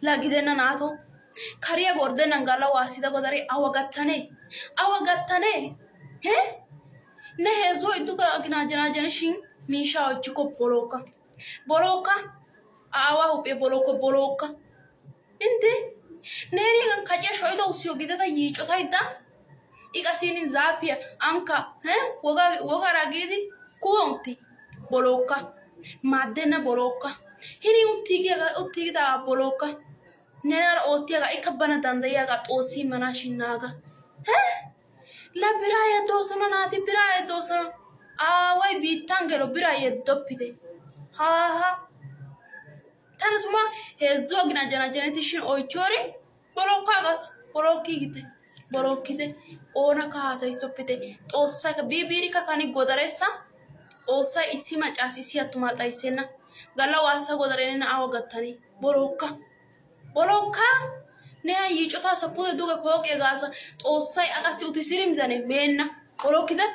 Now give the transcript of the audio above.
La gidenna naato kariya gordennan galla waasida godare awa gattane he ne heezzu oyddu aginaajanaajana shin miishshaa oychchikko bolokka aawa huuphiya bolokka intte neeni hegan kaciya sho'ido ussiyo gidada yiicotaydda I qassi hinin zaapiya ankka wogara giidi kuwan utti bolokka maaddenna bolokka hini uttiigidaagaa bolokka nenaara oottiyagaa ikka bana danddayiyagaa xoossi immanaashin naaga la biraa yeddoosona naati biraa yeddoosona aaway biittan gelo biraa yeddoppite haaha tana tuma heezzu aginaajanaajjaneti shin oychchoori bolokkaagaas bolokkite oonakka haasayissoppite xoossayka biirikka kani godaressa xoossay issi maccaasi issi attumaa xayssenna galla waassa godare nena awa gattanii bolokka nena yiicotaassa pude duge pooqiya gaasa xoossay a qassi utissiri mizane beenna bolokkite